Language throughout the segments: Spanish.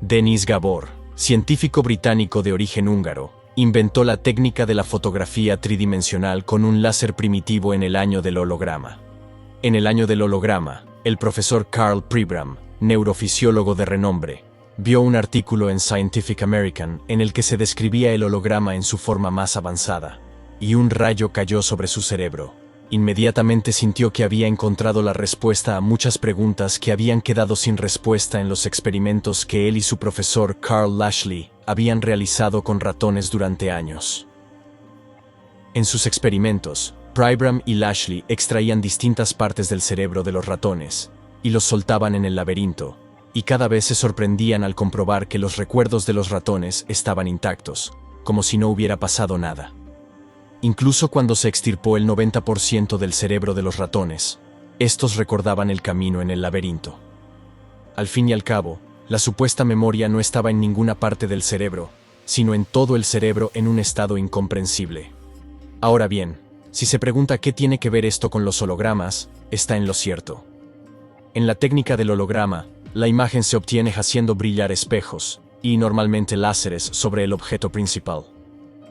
Denis Gabor, científico británico de origen húngaro, inventó la técnica de la fotografía tridimensional con un láser primitivo en el año del holograma. En el año del holograma, el profesor Carl Pribram, neurofisiólogo de renombre, vio un artículo en Scientific American en el que se describía el holograma en su forma más avanzada, y un rayo cayó sobre su cerebro. Inmediatamente sintió que había encontrado la respuesta a muchas preguntas que habían quedado sin respuesta en los experimentos que él y su profesor Carl Lashley habían realizado con ratones durante años. En sus experimentos, Pribram y Lashley extraían distintas partes del cerebro de los ratones y los soltaban en el laberinto, y cada vez se sorprendían al comprobar que los recuerdos de los ratones estaban intactos, como si no hubiera pasado nada. Incluso cuando se extirpó el 90% del cerebro de los ratones, estos recordaban el camino en el laberinto. Al fin y al cabo, la supuesta memoria no estaba en ninguna parte del cerebro, sino en todo el cerebro en un estado incomprensible. Ahora bien, si se pregunta qué tiene que ver esto con los hologramas, está en lo cierto. En la técnica del holograma, la imagen se obtiene haciendo brillar espejos, y normalmente láseres sobre el objeto principal.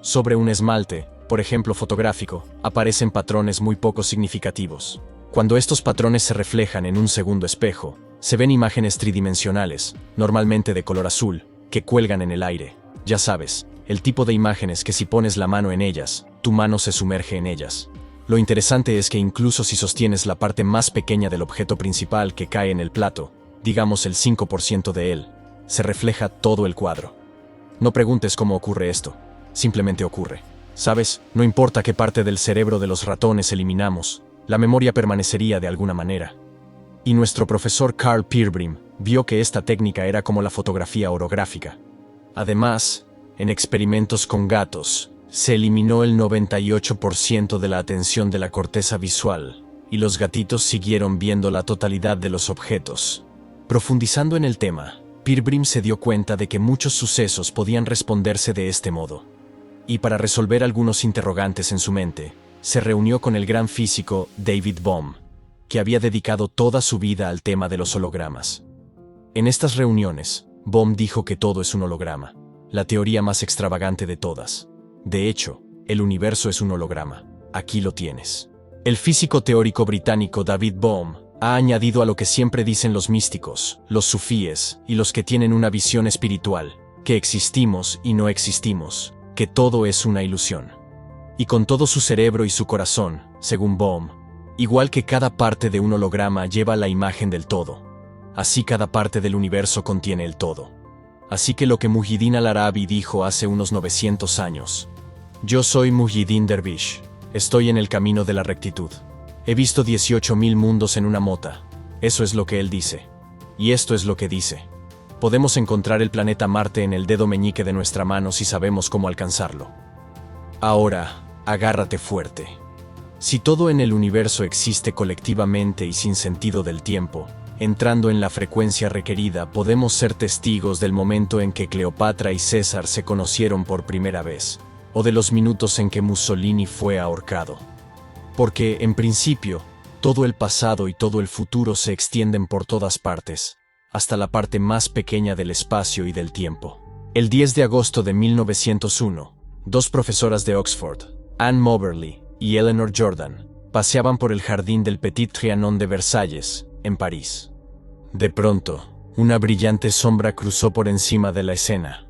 Sobre un esmalte, por ejemplo fotográfico, aparecen patrones muy poco significativos. Cuando estos patrones se reflejan en un segundo espejo, se ven imágenes tridimensionales, normalmente de color azul, que cuelgan en el aire. Ya sabes, el tipo de imágenes que si pones la mano en ellas, tu mano se sumerge en ellas. Lo interesante es que incluso si sostienes la parte más pequeña del objeto principal que cae en el plato, digamos el 5% de él, se refleja todo el cuadro. No preguntes cómo ocurre esto, simplemente ocurre. ¿Sabes? No importa qué parte del cerebro de los ratones eliminamos, la memoria permanecería de alguna manera. Y nuestro profesor Carl Pribram vio que esta técnica era como la fotografía orográfica. Además, en experimentos con gatos, se eliminó el 98% de la atención de la corteza visual, y los gatitos siguieron viendo la totalidad de los objetos. Profundizando en el tema, Pribram se dio cuenta de que muchos sucesos podían responderse de este modo. Y para resolver algunos interrogantes en su mente, se reunió con el gran físico David Bohm, que había dedicado toda su vida al tema de los hologramas. En estas reuniones, Bohm dijo que todo es un holograma, la teoría más extravagante de todas. De hecho, el universo es un holograma. Aquí lo tienes. El físico teórico británico David Bohm ha añadido a lo que siempre dicen los místicos, los sufíes y los que tienen una visión espiritual, que existimos y no existimos, que todo es una ilusión. Y con todo su cerebro y su corazón, según Bohm, igual que cada parte de un holograma lleva la imagen del todo, así cada parte del universo contiene el todo. Así que lo que Muhyiddin al-Arabi dijo hace unos 900 años: yo soy Muhyiddin Dervish, estoy en el camino de la rectitud. He visto 18.000 mundos en una mota. Eso es lo que él dice. Y esto es lo que dice. Podemos encontrar el planeta Marte en el dedo meñique de nuestra mano si sabemos cómo alcanzarlo. Ahora, agárrate fuerte. Si todo en el universo existe colectivamente y sin sentido del tiempo, entrando en la frecuencia requerida, podemos ser testigos del momento en que Cleopatra y César se conocieron por primera vez, o de los minutos en que Mussolini fue ahorcado. Porque, en principio, todo el pasado y todo el futuro se extienden por todas partes, hasta la parte más pequeña del espacio y del tiempo. El 10 de agosto de 1901, dos profesoras de Oxford, Anne Moberly y Eleanor Jordan, paseaban por el jardín del Petit Trianon de Versalles, en París. De pronto, una brillante sombra cruzó por encima de la escena.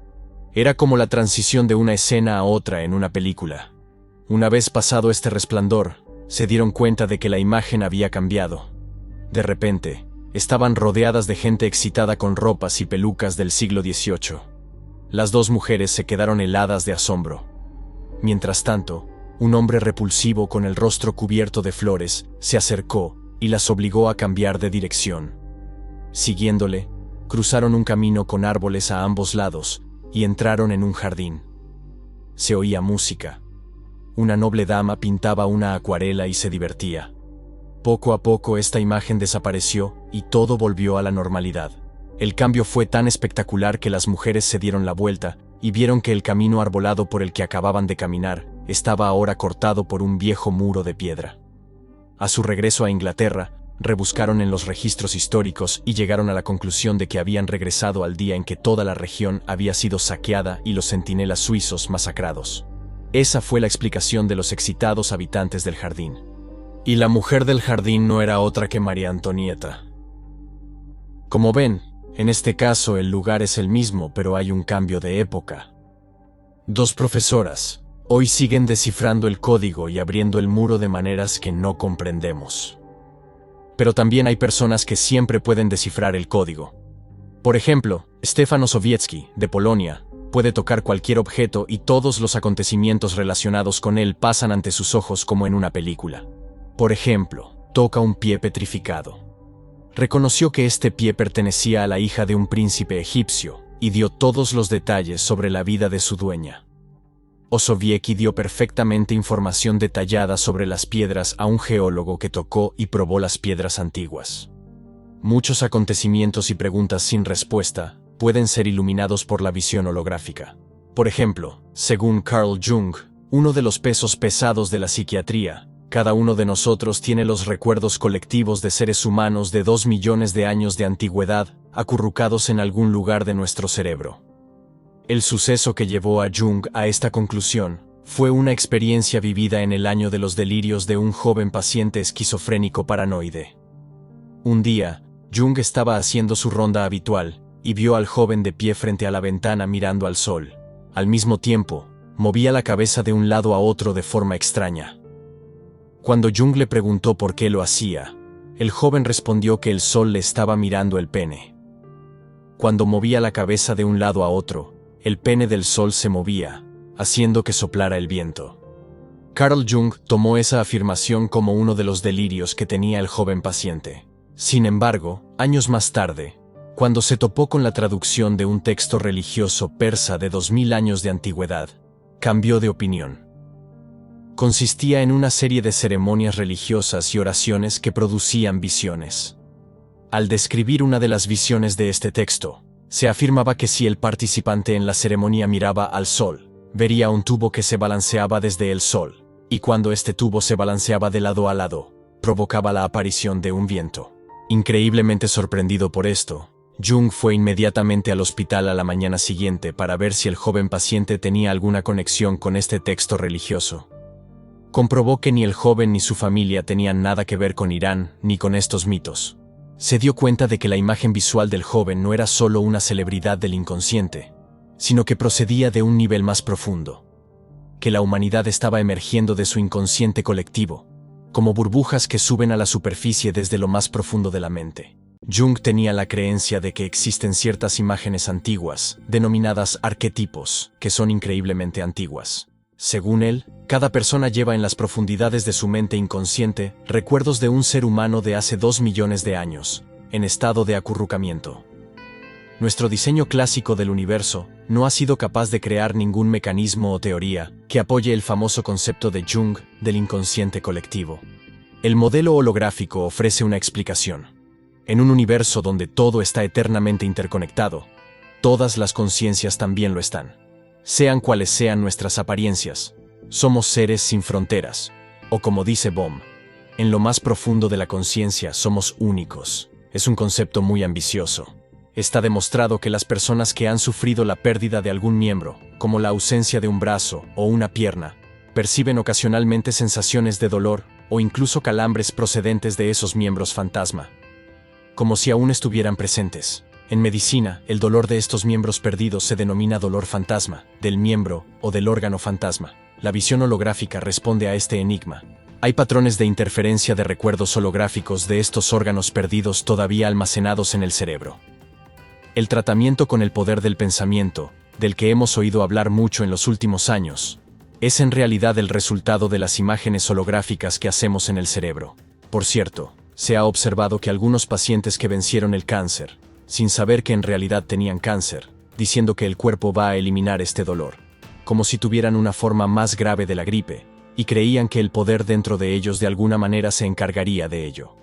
Era como la transición de una escena a otra en una película. Una vez pasado este resplandor, se dieron cuenta de que la imagen había cambiado. De repente, estaban rodeadas de gente excitada con ropas y pelucas del siglo XVIII. Las dos mujeres se quedaron heladas de asombro. Mientras tanto, un hombre repulsivo con el rostro cubierto de flores se acercó y las obligó a cambiar de dirección. Siguiéndole, cruzaron un camino con árboles a ambos lados y entraron en un jardín. Se oía música. Una noble dama pintaba una acuarela y se divertía. Poco a poco esta imagen desapareció y todo volvió a la normalidad. El cambio fue tan espectacular que las mujeres se dieron la vuelta y vieron que el camino arbolado por el que acababan de caminar estaba ahora cortado por un viejo muro de piedra. A su regreso a Inglaterra, rebuscaron en los registros históricos y llegaron a la conclusión de que habían regresado al día en que toda la región había sido saqueada y los centinelas suizos masacrados. Esa fue la explicación de los excitados habitantes del jardín. Y la mujer del jardín no era otra que María Antonieta. Como ven, en este caso el lugar es el mismo, pero hay un cambio de época. Dos profesoras hoy siguen descifrando el código y abriendo el muro de maneras que no comprendemos. Pero también hay personas que siempre pueden descifrar el código. Por ejemplo, Stefano Sowiecki, de Polonia, puede tocar cualquier objeto y todos los acontecimientos relacionados con él pasan ante sus ojos como en una película. Por ejemplo, toca un pie petrificado. Reconoció que este pie pertenecía a la hija de un príncipe egipcio y dio todos los detalles sobre la vida de su dueña. Osowiecki dio perfectamente información detallada sobre las piedras a un geólogo que tocó y probó las piedras antiguas. Muchos acontecimientos y preguntas sin respuesta pueden ser iluminados por la visión holográfica. Por ejemplo, según Carl Jung, uno de los pesos pesados de la psiquiatría, cada uno de nosotros tiene los recuerdos colectivos de seres humanos de 2 millones de años de antigüedad acurrucados en algún lugar de nuestro cerebro. El suceso que llevó a Jung a esta conclusión fue una experiencia vivida en el año de los delirios de un joven paciente esquizofrénico paranoide. Un día, Jung estaba haciendo su ronda habitual y vio al joven de pie frente a la ventana mirando al sol. Al mismo tiempo, movía la cabeza de un lado a otro de forma extraña. Cuando Jung le preguntó por qué lo hacía, el joven respondió que el sol le estaba mirando el pene. Cuando movía la cabeza de un lado a otro, el pene del sol se movía, haciendo que soplara el viento. Carl Jung tomó esa afirmación como uno de los delirios que tenía el joven paciente. Sin embargo, años más tarde, cuando se topó con la traducción de un texto religioso persa de 2000 años de antigüedad, cambió de opinión. Consistía en una serie de ceremonias religiosas y oraciones que producían visiones. Al describir una de las visiones de este texto, se afirmaba que si el participante en la ceremonia miraba al sol, vería un tubo que se balanceaba desde el sol, y cuando este tubo se balanceaba de lado a lado, provocaba la aparición de un viento. Increíblemente sorprendido por esto, Jung fue inmediatamente al hospital a la mañana siguiente para ver si el joven paciente tenía alguna conexión con este texto religioso. Comprobó que ni el joven ni su familia tenían nada que ver con Irán ni con estos mitos. Se dio cuenta de que la imagen visual del joven no era solo una celebridad del inconsciente, sino que procedía de un nivel más profundo, que la humanidad estaba emergiendo de su inconsciente colectivo, como burbujas que suben a la superficie desde lo más profundo de la mente. Jung tenía la creencia de que existen ciertas imágenes antiguas, denominadas arquetipos, que son increíblemente antiguas. Según él, cada persona lleva en las profundidades de su mente inconsciente recuerdos de un ser humano de hace 2 millones de años, en estado de acurrucamiento. Nuestro diseño clásico del universo no ha sido capaz de crear ningún mecanismo o teoría que apoye el famoso concepto de Jung del inconsciente colectivo. El modelo holográfico ofrece una explicación. En un universo donde todo está eternamente interconectado, todas las conciencias también lo están. Sean cuales sean nuestras apariencias, somos seres sin fronteras, o como dice Bohm, en lo más profundo de la conciencia somos únicos. Es un concepto muy ambicioso. Está demostrado que las personas que han sufrido la pérdida de algún miembro, como la ausencia de un brazo o una pierna, perciben ocasionalmente sensaciones de dolor o incluso calambres procedentes de esos miembros fantasma, como si aún estuvieran presentes. En medicina, el dolor de estos miembros perdidos se denomina dolor fantasma, del miembro o del órgano fantasma. La visión holográfica responde a este enigma. Hay patrones de interferencia de recuerdos holográficos de estos órganos perdidos todavía almacenados en el cerebro. El tratamiento con el poder del pensamiento, del que hemos oído hablar mucho en los últimos años, es en realidad el resultado de las imágenes holográficas que hacemos en el cerebro. Por cierto, se ha observado que algunos pacientes que vencieron el cáncer, sin saber que en realidad tenían cáncer, diciendo que el cuerpo va a eliminar este dolor, como si tuvieran una forma más grave de la gripe, y creían que el poder dentro de ellos de alguna manera se encargaría de ello.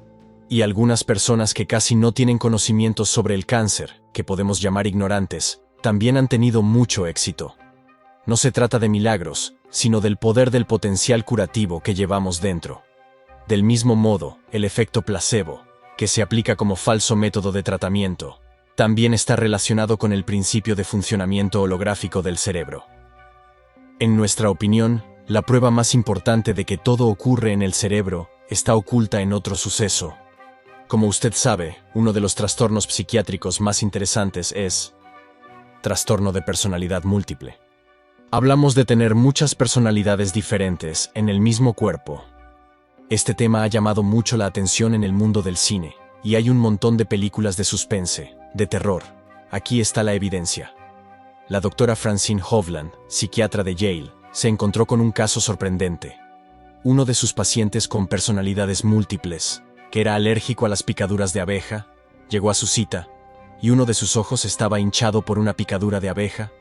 Y algunas personas que casi no tienen conocimientos sobre el cáncer, que podemos llamar ignorantes, también han tenido mucho éxito. No se trata de milagros, sino del poder del potencial curativo que llevamos dentro. Del mismo modo, el efecto placebo, que se aplica como falso método de tratamiento, también está relacionado con el principio de funcionamiento holográfico del cerebro. En nuestra opinión, la prueba más importante de que todo ocurre en el cerebro está oculta en otro suceso. Como usted sabe, uno de los trastornos psiquiátricos más interesantes es trastorno de personalidad múltiple. Hablamos de tener muchas personalidades diferentes en el mismo cuerpo. Este tema ha llamado mucho la atención en el mundo del cine, y hay un montón de películas de suspense, de terror. Aquí está la evidencia. La doctora Francine Hovland, psiquiatra de Yale, se encontró con un caso sorprendente. Uno de sus pacientes con personalidades múltiples, que era alérgico a las picaduras de abeja, llegó a su cita, y uno de sus ojos estaba hinchado por una picadura de abeja,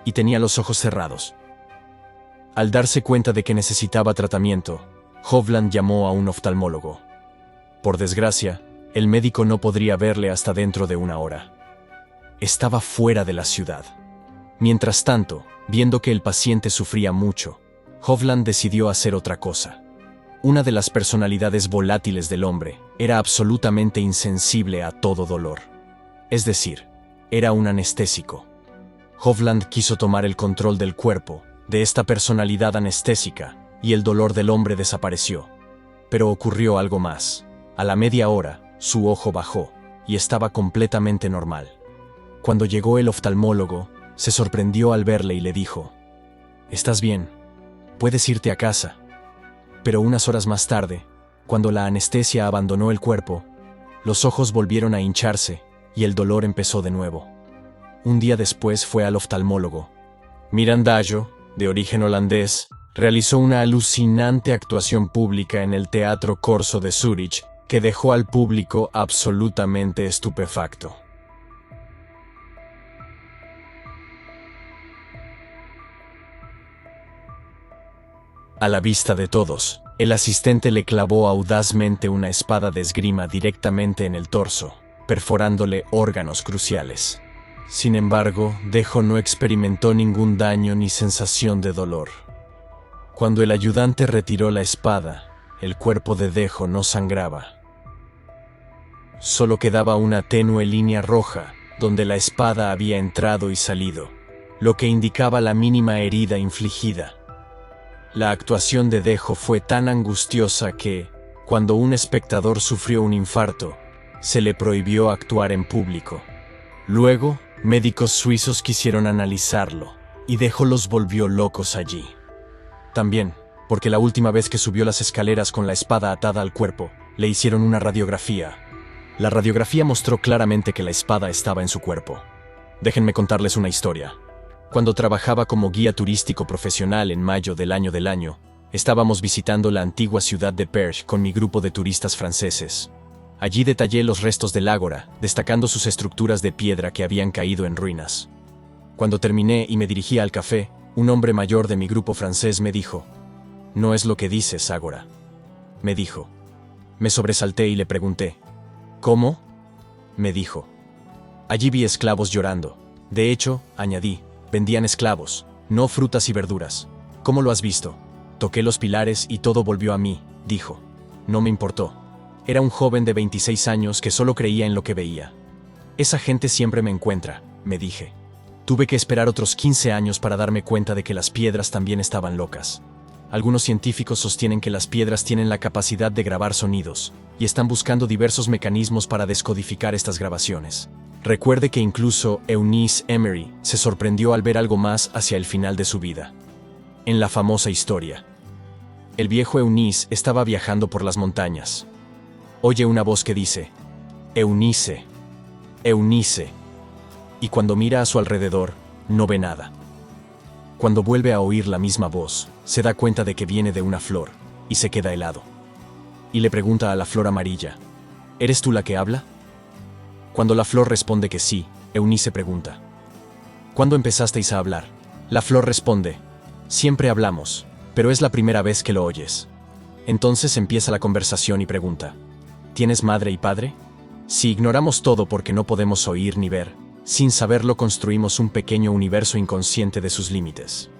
y tenía los ojos cerrados. Al darse cuenta de que necesitaba tratamiento, Hovland llamó a un oftalmólogo. Por desgracia, el médico no podría verle hasta dentro de una hora. Estaba fuera de la ciudad. Mientras tanto, viendo que el paciente sufría mucho, Hovland decidió hacer otra cosa. Una de las personalidades volátiles del hombre era absolutamente insensible a todo dolor. Es decir, era un anestésico. Hovland quiso tomar el control del cuerpo de esta personalidad anestésica y el dolor del hombre desapareció. Pero ocurrió algo más. A la media hora, su ojo bajó y estaba completamente normal. Cuando llegó el oftalmólogo, se sorprendió al verle y le dijo: «¿Estás bien? Puedes irte a casa». Pero unas horas más tarde, cuando la anestesia abandonó el cuerpo, los ojos volvieron a hincharse y el dolor empezó de nuevo. Un día después fue al oftalmólogo. Mirandajo, de origen holandés, realizó una alucinante actuación pública en el Teatro Corso de Zúrich que dejó al público absolutamente estupefacto. A la vista de todos, el asistente le clavó audazmente una espada de esgrima directamente en el torso, perforándole órganos cruciales. Sin embargo, Dejo no experimentó ningún daño ni sensación de dolor. Cuando el ayudante retiró la espada, el cuerpo de Dejo no sangraba. Solo quedaba una tenue línea roja donde la espada había entrado y salido, lo que indicaba la mínima herida infligida. La actuación de Dejo fue tan angustiosa que, cuando un espectador sufrió un infarto, se le prohibió actuar en público. Luego, médicos suizos quisieron analizarlo, y Dejo los volvió locos allí. También, porque la última vez que subió las escaleras con la espada atada al cuerpo, le hicieron una radiografía. La radiografía mostró claramente que la espada estaba en su cuerpo. Déjenme contarles una historia. Cuando trabajaba como guía turístico profesional en mayo del año, estábamos visitando la antigua ciudad de Perche con mi grupo de turistas franceses. Allí detallé los restos del ágora, destacando sus estructuras de piedra que habían caído en ruinas. Cuando terminé y me dirigía al café, un hombre mayor de mi grupo francés me dijo: «No es lo que dices, ágora», me dijo. Me sobresalté y le pregunté: «¿Cómo?», me dijo. «Allí vi esclavos llorando. De hecho», añadí, «vendían esclavos, no frutas y verduras». «¿Cómo lo has visto?». «Toqué los pilares y todo volvió a mí», dijo. No me importó. Era un joven de 26 años que solo creía en lo que veía. «Esa gente siempre me encuentra», me dije. Tuve que esperar otros 15 años para darme cuenta de que las piedras también estaban locas. Algunos científicos sostienen que las piedras tienen la capacidad de grabar sonidos, y están buscando diversos mecanismos para descodificar estas grabaciones. Recuerde que incluso Eunice Emery se sorprendió al ver algo más hacia el final de su vida. En la famosa historia, el viejo Eunice estaba viajando por las montañas. Oye una voz que dice: «Eunice, Eunice», y cuando mira a su alrededor, no ve nada. Cuando vuelve a oír la misma voz, se da cuenta de que viene de una flor, y se queda helado. Y le pregunta a la flor amarilla: «¿Eres tú la que habla?». Cuando la flor responde que sí, Eunice pregunta: «¿Cuándo empezasteis a hablar?». La flor responde: «Siempre hablamos, pero es la primera vez que lo oyes». Entonces empieza la conversación y pregunta: ¿tienes madre y padre? Si ignoramos todo porque no podemos oír ni ver, sin saberlo construimos un pequeño universo inconsciente de sus límites.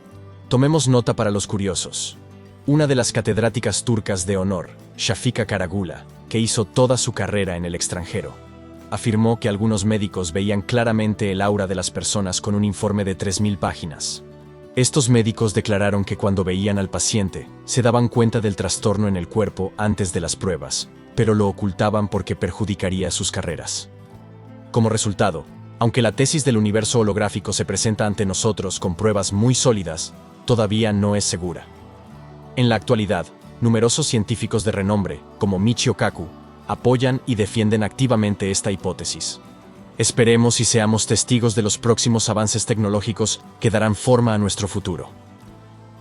Tomemos nota para los curiosos. Una de las catedráticas turcas de honor, Shafika Karagula, que hizo toda su carrera en el extranjero. Afirmó que algunos médicos veían claramente el aura de las personas con un informe de 3.000 páginas. Estos médicos declararon que cuando veían al paciente, se daban cuenta del trastorno en el cuerpo antes de las pruebas, pero lo ocultaban porque perjudicaría sus carreras. Como resultado, aunque la tesis del universo holográfico se presenta ante nosotros con pruebas muy sólidas, todavía no es segura. En la actualidad, numerosos científicos de renombre, como Michio Kaku, apoyan y defienden activamente esta hipótesis. Esperemos y seamos testigos de los próximos avances tecnológicos que darán forma a nuestro futuro.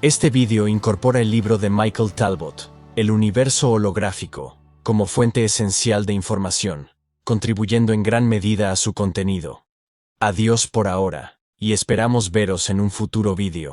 Este vídeo incorpora el libro de Michael Talbot, El universo holográfico, como fuente esencial de información, contribuyendo en gran medida a su contenido. Adiós por ahora, y esperamos veros en un futuro vídeo.